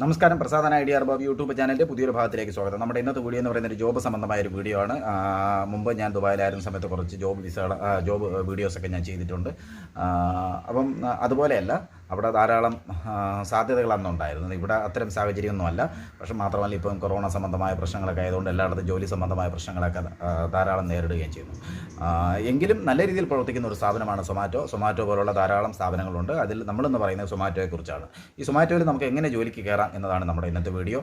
നമസ്കാരം, പ്രസാദന idea അർബാബ് YouTube ചാനലിൻ്റെ പുതിയൊരു ഭാഗത്തിലേക്ക് സ്വാഗതം. നമ്മുടെ ഇന്നത്തെ വീഡിയോ എന്ന് പറയുന്നത് ഒരു ജോബ് സംബന്ധമായ ഒരു വീഡിയോ ആണ്. മുമ്പ് ഞാൻ ദുബായിലായിരുന്ന സമയത്ത് കുറച്ച് ജോബ് വീഡിയോസൊക്കെ ഞാൻ ചെയ്തിട്ടുണ്ട്. അപ്പം അതുപോലെയല്ല, അവിടെ ധാരാളം സാധ്യതകളാണ് ഉണ്ടായിരുന്നത്. ഇവിടെ അത്തരം സാഹചര്യമൊന്നുമല്ല. പക്ഷെ മാത്രമല്ല, ഇപ്പം കൊറോണ സംബന്ധമായ പ്രശ്നങ്ങളൊക്കെ ആയതുകൊണ്ട് എല്ലായിടത്തും ജോലി സംബന്ധമായ പ്രശ്നങ്ങളൊക്കെ ധാരാളം നേരിടുകയും ചെയ്യുന്നു. എങ്കിലും നല്ല രീതിയിൽ പ്രവർത്തിക്കുന്ന ഒരു സ്ഥാപനമാണ് സൊമാറ്റോ പോലുള്ള ധാരാളം സ്ഥാപനങ്ങളുണ്ട്. അതിൽ നമ്മളെന്ന് പറയുന്നത് സൊമാറ്റോയെക്കുറിച്ചാണ്. ഈ സൊമാറ്റോയിൽ നമുക്ക് എങ്ങനെ ജോലിക്ക് കയറാം എന്നതാണ് നമ്മുടെ ഇന്നത്തെ വീഡിയോ.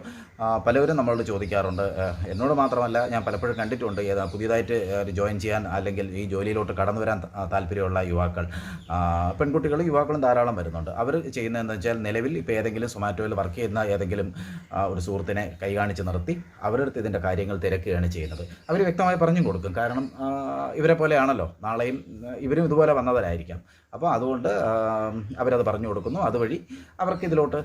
പലവരും നമ്മളോട് ചോദിക്കാറുണ്ട്, എന്നോട് മാത്രമല്ല, ഞാൻ പലപ്പോഴും കണ്ടിട്ടുണ്ട്, പുതിയതായിട്ട് ജോയിൻ ചെയ്യാൻ അല്ലെങ്കിൽ ഈ ജോലിയിലോട്ട് കടന്നു വരാൻ താല്പര്യമുള്ള യുവാക്കൾ, പെൺകുട്ടികളും യുവാക്കളും ധാരാളം വരുന്നുണ്ട്. അവർ ചെയ്യുന്നതെന്ന് വെച്ചാൽ, നിലവിൽ ഇപ്പോൾ ഏതെങ്കിലും സൊമാറ്റോയിൽ വർക്ക് ചെയ്യുന്ന ഏതെങ്കിലും ഒരു സുഹൃത്തിനെ കൈ കാണിച്ച് നിർത്തി അവരുടെ അടുത്ത് ഇതിൻ്റെ കാര്യങ്ങൾ തിരക്കുകയാണ് ചെയ്യുന്നത്. അവർ വ്യക്തമായി പറഞ്ഞും കൊടുക്കും. കാരണം ഇവരെ പോലെയാണല്ലോ, നാളെയും ഇവരും ഇതുപോലെ വന്നവരായിരിക്കാം. അപ്പോൾ അതുകൊണ്ട് അവരത് പറഞ്ഞു കൊടുക്കുന്നു. അതുവഴി അവർക്ക് ഇതിലോട്ട്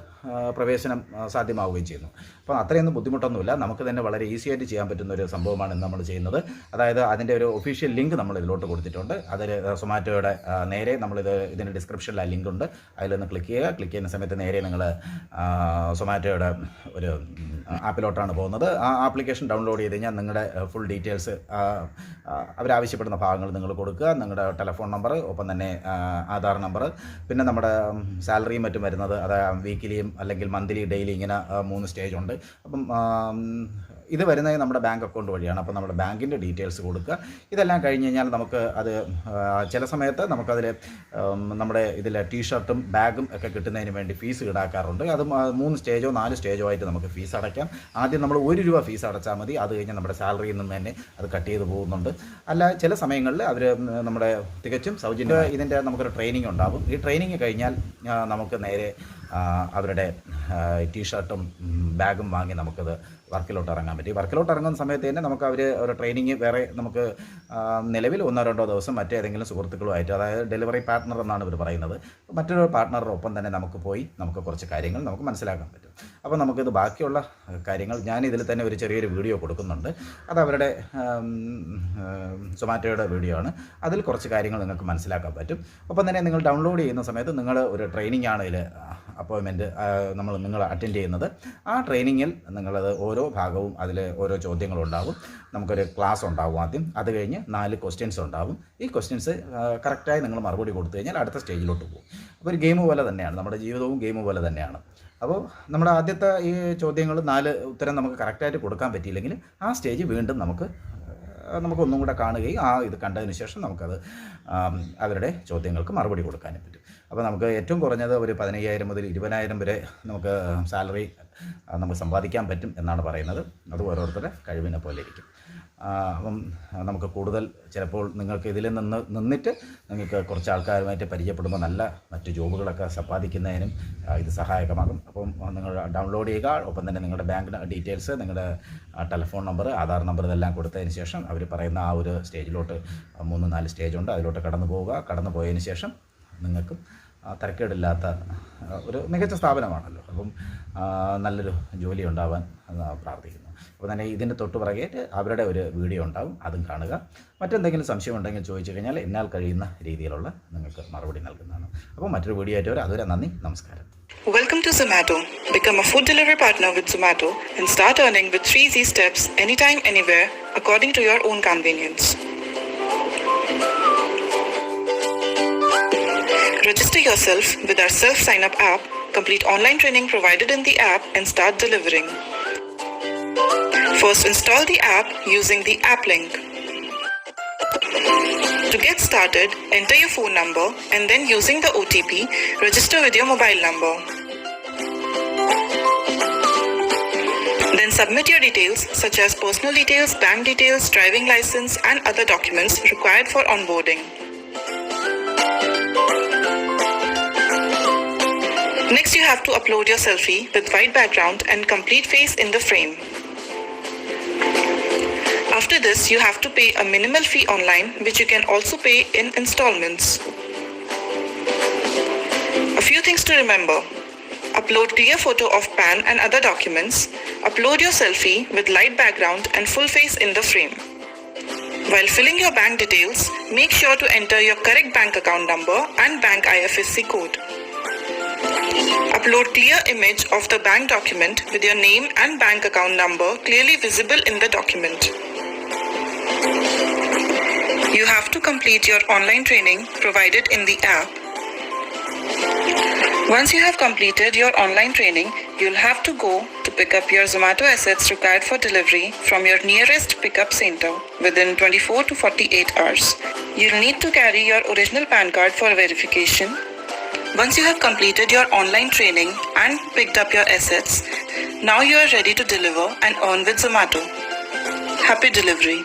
പ്രവേശനം സാധ്യമാവുകയും ചെയ്യുന്നു. അപ്പോൾ അത്രയൊന്നും ബുദ്ധിമുട്ടൊന്നുമില്ല. നമുക്ക് തന്നെ വളരെ ഈസി ആയിട്ട് ചെയ്യാൻ പറ്റുന്ന ഒരു സംഭവമാണ് ഇന്ന് നമ്മൾ ചെയ്യുന്നത്. അതായത് അതിൻ്റെ ഒരു ഒഫീഷ്യൽ ലിങ്ക് നമ്മൾ ഇതിലോട്ട് കൊടുത്തിട്ടുണ്ട്. അതിൽ സൊമാറ്റോയുടെ നേരെ ഇതിൻ്റെ ഡിസ്ക്രിപ്ഷനിൽ ആ ലിങ്ക് ഉണ്ട്. അതിലൊന്ന് ക്ലിക്ക് ചെയ്യുന്ന സമയത്ത് നേരെ നിങ്ങൾ സൊമാറ്റോയുടെ ഒരു ആപ്പിലോട്ടാണ് പോകുന്നത്. ആ ആപ്ലിക്കേഷൻ ഡൗൺലോഡ് ചെയ്ത് കഴിഞ്ഞാൽ നിങ്ങളുടെ ഫുൾ ഡീറ്റെയിൽസ്, അവരാവശ്യപ്പെടുന്ന ഭാഗങ്ങൾ നിങ്ങൾ കൊടുക്കുക. നിങ്ങളുടെ ടെലിഫോൺ നമ്പർ, ഒപ്പം തന്നെ ആധാർ നമ്പർ, പിന്നെ നമ്മുടെ സാലറിയും മറ്റും വരുന്നത്, അതായത് വീക്കിലിയും അല്ലെങ്കിൽ മന്ത്ലി, ഡെയിലി, ഇങ്ങനെ 3 സ്റ്റേജ് ഉണ്ട്. അപ്പം ഇത് വരുന്നത് നമ്മുടെ ബാങ്ക് അക്കൗണ്ട് വഴിയാണ്. അപ്പോൾ നമ്മുടെ ബാങ്കിൻ്റെ ഡീറ്റെയിൽസ് കൊടുക്കുക. ഇതെല്ലാം കഴിഞ്ഞ് കഴിഞ്ഞാൽ നമുക്ക് അത് ചില സമയത്ത് നമുക്കതിൽ നമ്മുടെ ഇതിൽ ടീഷർട്ടും ബാഗും ഒക്കെ കിട്ടുന്നതിന് വേണ്ടി ഫീസ് ഈടാക്കാറുണ്ട്. അത് 3 സ്റ്റേജോ 4 സ്റ്റേജോ ആയിട്ട് നമുക്ക് ഫീസ് അടയ്ക്കാം. ആദ്യം നമ്മൾ ₹1 ഫീസ് അടച്ചാൽ മതി. അത് കഴിഞ്ഞ് നമ്മുടെ സാലറിയിൽ നിന്ന് തന്നെ അത് കട്ട് ചെയ്ത് പോകുന്നുണ്ട്. അല്ല, ചില സമയങ്ങളിൽ അവർ നമ്മുടെ തികച്ചും സൗജന്യ ഇതിൻ്റെ നമുക്കൊരു ട്രെയിനിങ് ഉണ്ടാകും. ഈ ട്രെയിനിങ് കഴിഞ്ഞാൽ നമുക്ക് നേരെ അവരുടെ ടീഷർട്ടും ബാഗും വാങ്ങി നമുക്കത് വർക്കിലോട്ട് ഇറങ്ങാൻ പറ്റും. വർക്കിലോട്ട് ഇറങ്ങുന്ന സമയത്ത് തന്നെ നമുക്ക് അവർ ഒരു ട്രെയിനിങ് വേറെ നമുക്ക് നിലവിൽ 1-2 ദിവസം മറ്റേതെങ്കിലും സുഹൃത്തുക്കളുമായിട്ട്, അതായത് ഡെലിവറി പാർട്ട്ണർ എന്നാണ് ഇവർ പറയുന്നത്, മറ്റൊരു പാർട്ട്ണറുടെ തന്നെ നമുക്ക് പോയി നമുക്ക് കുറച്ച് കാര്യങ്ങൾ നമുക്ക് മനസ്സിലാക്കാൻ പറ്റും. അപ്പോൾ നമുക്കിത് ബാക്കിയുള്ള കാര്യങ്ങൾ ഞാൻ ഇതിൽ തന്നെ ഒരു ചെറിയൊരു വീഡിയോ കൊടുക്കുന്നുണ്ട്. അത് അവരുടെ സൊമാറ്റോയുടെ വീഡിയോ ആണ്. അതിൽ കുറച്ച് കാര്യങ്ങൾ നിങ്ങൾക്ക് മനസ്സിലാക്കാൻ പറ്റും. ഒപ്പം തന്നെ നിങ്ങൾ ഡൗൺലോഡ് ചെയ്യുന്ന സമയത്ത് നിങ്ങൾ ഒരു ട്രെയിനിങ് ആണ് ഇതിൽ അപ്പോയിൻമെൻറ്റ് നിങ്ങൾ അറ്റൻഡ് ചെയ്യുന്നത്. ആ ട്രെയിനിങ്ങിൽ നിങ്ങളത് ഓരോ ഭാഗവും അതിൽ ഓരോ ചോദ്യങ്ങളുണ്ടാകും. നമുക്കൊരു ക്ലാസ് ഉണ്ടാകും ആദ്യം. അത് കഴിഞ്ഞ് 4 ക്വസ്റ്റ്യൻസ് ഉണ്ടാകും. ഈ ക്വസ്റ്റ്യൻസ് കറക്റ്റായി നിങ്ങൾ മറുപടി കൊടുത്തു കഴിഞ്ഞാൽ അടുത്ത സ്റ്റേജിലോട്ട് പോകും. അപ്പോൾ ഒരു ഗെയിം പോലെ തന്നെയാണ്, നമ്മുടെ ജീവിതവും ഗെയിം പോലെ തന്നെയാണ്. അപ്പോൾ നമ്മുടെ ആദ്യത്തെ ഈ ചോദ്യങ്ങൾ 4 ഉത്തരം നമുക്ക് കറക്റ്റായിട്ട് കൊടുക്കാൻ പറ്റിയില്ലെങ്കിൽ ആ സ്റ്റേജ് വീണ്ടും നമുക്കൊന്നും കൂടെ കാണുകയും ഇത് കണ്ടതിന് ശേഷം നമുക്കത് അവരുടെ ചോദ്യങ്ങൾക്ക് മറുപടി കൊടുക്കാനും പറ്റും. അപ്പോൾ നമുക്ക് ഏറ്റവും കുറഞ്ഞത് ഒരു 15,000 മുതൽ 20,000 വരെ നമുക്ക് സാലറി നമുക്ക് സമ്പാദിക്കാൻ പറ്റും എന്നാണ് പറയുന്നത്. അത് ഓരോരുത്തരുടെ കഴിവിനെ പോലെ ഇരിക്കും. അപ്പം നമുക്ക് കൂടുതൽ ചിലപ്പോൾ നിങ്ങൾക്ക് ഇതിൽ നിന്നിട്ട് നിങ്ങൾക്ക് കുറച്ച് ആൾക്കാരുമായിട്ട് പരിചയപ്പെടുമ്പോൾ നല്ല മറ്റ് ജോബുകളൊക്കെ സമ്പാദിക്കുന്നതിനും ഇത് സഹായകമാകും. അപ്പം നിങ്ങൾ ഡൗൺലോഡ് ചെയ്യുക. ഒപ്പം തന്നെ നിങ്ങളുടെ ബാങ്ക് ഡീറ്റെയിൽസ്, നിങ്ങളുടെ ടെലിഫോൺ നമ്പർ, ആധാർ നമ്പർ ഇതെല്ലാം കൊടുത്തതിന് ശേഷം അവർ പറയുന്ന ആ ഒരു സ്റ്റേജിലോട്ട് 3-4 സ്റ്റേജുണ്ട്, അതിലോട്ട് കടന്നു പോവുക. കടന്നു പോയതിന് ശേഷം നിങ്ങൾക്കും തരക്കേടില്ലാത്ത ഒരു മികച്ച സ്ഥാപനമാണല്ലോ. അപ്പം നല്ലൊരു ജോലി ഉണ്ടാവാൻ പ്രാർത്ഥിക്കുന്നു. അപ്പോൾ തന്നെ ഇതിൻ്റെ തൊട്ട് പുറകെ അവരുടെ ഒരു വീഡിയോ ഉണ്ടാകും, അതും കാണുക. മറ്റെന്തെങ്കിലും സംശയം ഉണ്ടെങ്കിൽ ചോദിച്ചു കഴിഞ്ഞാൽ എന്നാൽ കഴിയുന്ന രീതിയിലുള്ള നിങ്ങൾക്ക് മറുപടി നൽകുന്നതാണ്. അപ്പോൾ മറ്റൊരു വീഡിയോ ആയിട്ട് വരാം. അതുവരെ നന്ദി, നമസ്കാരം. Welcome to Zomato. Become a food delivery partner with Zomato and start earning with 3 easy steps anytime, anywhere, according to your own convenience. Register yourself with our self-sign-up app, complete online training provided in the app, and start delivering. First, install the app using the app link. To get started, enter your phone number and then using the OTP, register with your mobile number. Then submit your details such as personal details, bank details, driving license, and other documents required for onboarding. Next, you have to upload your selfie with white background and complete face in the frame. After this, you have to pay a minimal fee online, which you can also pay in installments. A few things to remember: upload clear photo of PAN and other documents. Upload your selfie with light background and full face in the frame. While filling your bank details, make sure to enter your correct bank account number and bank IFSC code. Upload clear image of the bank document with your name and bank account number clearly visible in the document. You have to complete your online training provided in the app. Once you have completed your online training, you'll have to go to pick up your Zomato assets required for delivery from your nearest pickup center within 24 to 48 hours. You'll need to carry your original PAN card for verification. Once you have completed your online training and picked up your assets, now you are ready to deliver and earn with Zomato. Happy delivery!